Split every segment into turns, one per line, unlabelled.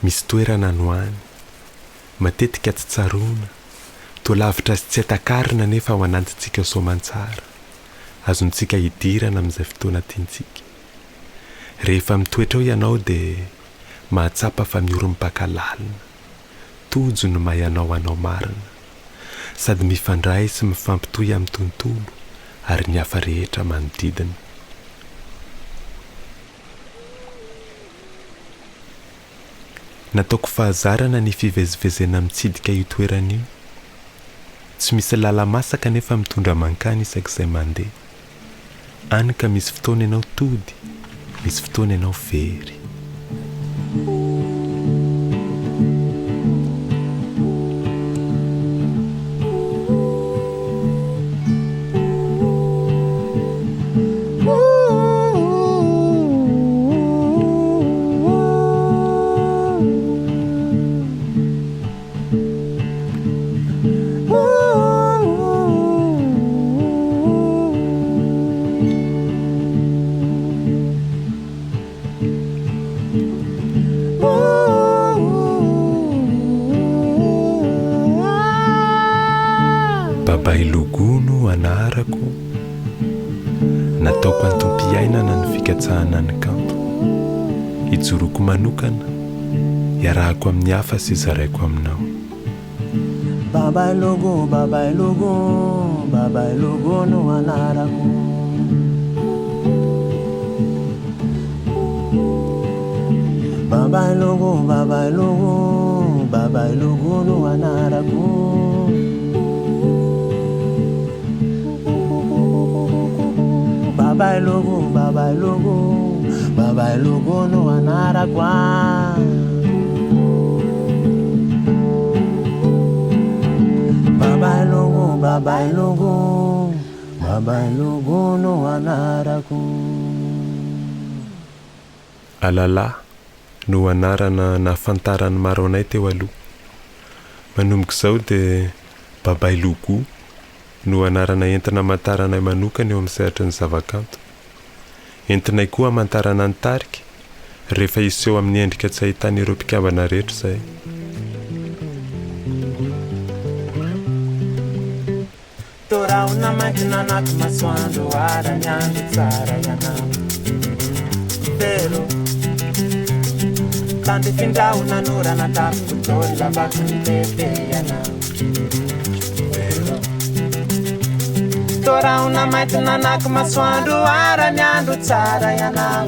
misy toerana noany matetika tsy tsarona toa lavitra sy tsy atakarina nefa ao anatitsika soamantsara azontsika hidirana amin'izay fotoana tiantsika rehefa mitoetra ao ianao dia mahatsapa fa mioro-mipakalalina tojo no mahay anao marina sady mifandray sy mifampitohy amin'ny tontolo ary ny hafa rehetra manodidina. Nataoko fahazarana ny fivezivezena mitsidika io toerana io. Tsy misy lala masaka nefa mitondra mankany isak'izay mandeha. Any ka misy fotoana ianao tody, misy fotoana ianao very. Babai Lugu no anarako, nataoko antom-piainana ny fikatsahana ny kanto, hijoroako manokana, iarahako amin'ny hafa sy zaraiko aminao.
Babai Lugu, Babai Lugu, Babai Lugu no anarako. Babai Lugu, Babai Lugu, Babai Lugu no anarako. Babai Lugu, Babai Lugu, Babai Lugu no anarako. Babai Lugu, Babai Lugu, Babai Lugu no anarako.
Alala no anarana nahafantarany maro anay teo aloha. Manomboka izao dia Babai Lugu no anarana entina hamantaranay manokana eo amin'ny sehatra ny zavakanto. Entinay koa hamantarana ny tarika rehefa iseho amin'ny endrika tsy ahitana ireo mpikambana rehetra izay.
Toraona mantina anaty masoandro arany andro tsara ianao. Pero tandefindraona norana tapoko tolo lavako ny lehibe ianao. Toraona mantina anaty masoandro arany andro tsara ianao.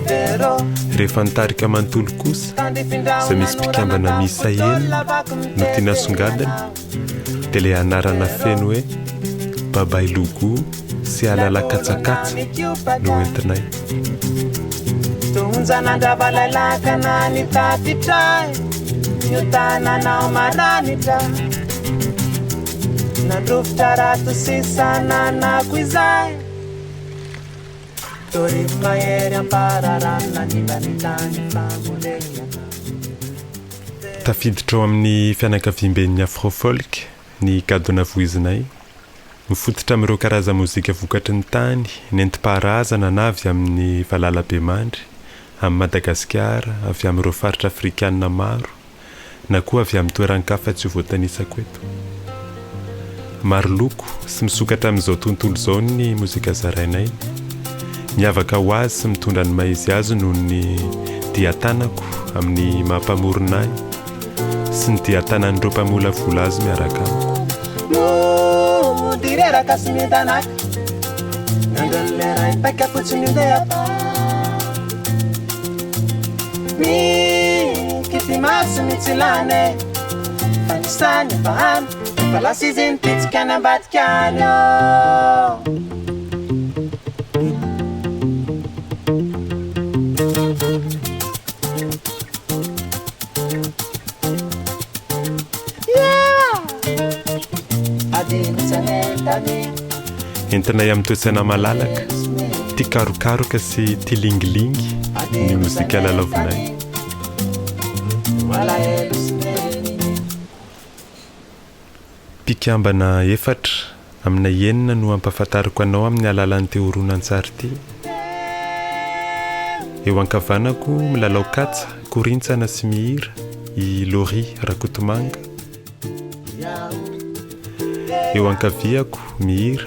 Pero
rehefa nitarika manontolo kosa izay misy mpikambana miisa enina no tiana songadina dia ilay anarana feno hoe Babai Lugu sy alala katsakatsa no entinay.
Tonjanandrava lailakana ny tatitray, io tananao maranitra. Nandrovitra rato sy sananako izay, torivo mahery ampararana nilanitany famolena.
Tafiditra ao amin'ny fianakaviam-ben'ny afro-folk ny kadona voizinay. Mifototra amin'ireo karaza mozika vokatry ny tany, nentim-paharazana na avy amin'ny valala-be mandry, amin'ny Madagascar, avy amin'ireo faritra afrikanina maro, na koa avy amin'ny toeran-kafa tsy ho voatanisako eto. Maro loko sy misokatra amin'izao tontolo izao ny mozika zarainay. Miavaka ho azy sy mitondra ny maizy azy noho ny diatanako amin'ny mampamoronay sy ny diatanan'ireo mpamola vola azy miaraka amiko.
Direraka sy mitanaka nandrolera ipaika fotsiny ndeha mikity masy mitsilane fanisany fahamy falasy izy nipitsika any ambadika any
entinay amin'ny toetsaina malalaka, tia karokaroka sy tia lingilingy ny mozika lalaovinay. Mpikambana efatra amina enina no ampahafantariko anao amin'ny alalan'ny teoronan-tsary ity. Eo ankavanako milalao katsa korintsana sy mihira I Lori Rakotomanga. Eo ankaviako mihira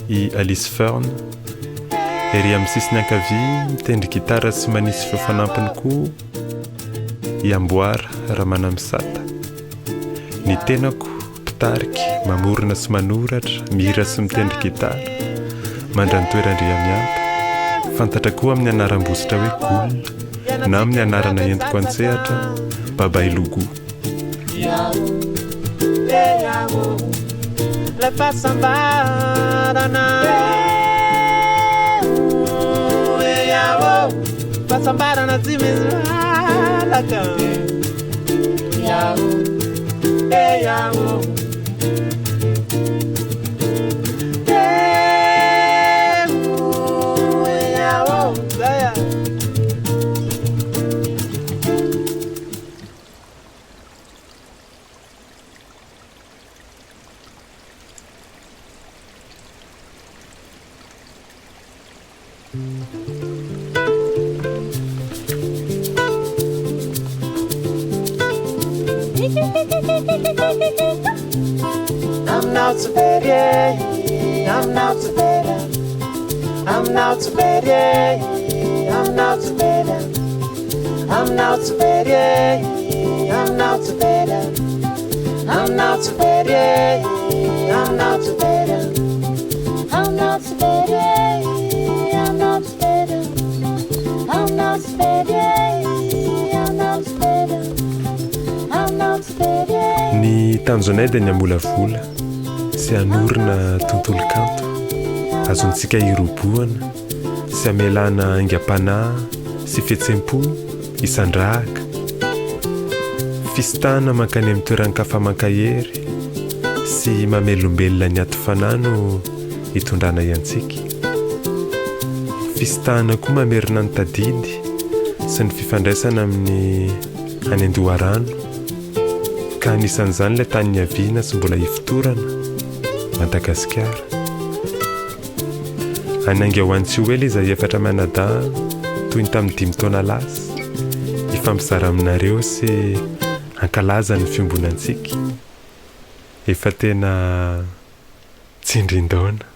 I Alice Fern. Ery amin'ny sisiny ankavia mitendry gitara sy manisy feo fanampiny koa I Amboara Ramanamsata. Ny tenako pitariky mamorona sy manoratra mihira sy mitendry gitara mandra ny toerandria mianta. Fantatra koa amin'ny anaram-bositra hoe Goulna na amin'ny anarana entiko an-tsehatra Babai Lugu.
Le fasambarana fasambarana tsy mizalaka I'm not so bad, yeah. I'm not so bad. I'm not so bad, yeah. I'm not so bad. I'm not so bad, yeah. I'm not so bad. I'm not so bad, yeah. I'm not so bad. I'm not so bad, yeah. I'm not so bad. I'm not so bad, yeah. I'm not so bad. I'm not so bad, yeah.
Ny tanjonay dia ny amolavola sy anorina tontolo kanto azontsika iroboana sy amelana aingam-panahy sy fihetsem-po isandrahaka fistana mankany amin'ny toeran-kafa Mankahery sy mamelombelona ny ato fanahy no hitondrana iantsika. Fistana koa mamerina ny tadidy sy ny fifandraisana amin'ny any Andoharano ka anisan'izany ilay tany niaviana sy mbola hifotorana Madagascar. Anainga ho antsy hoe izay efatra manada toy ny tamin'ny 5 taona lasa ifampizara aminareo sy ankalaza ny fiombonantsika efa tena tsindrin-daona.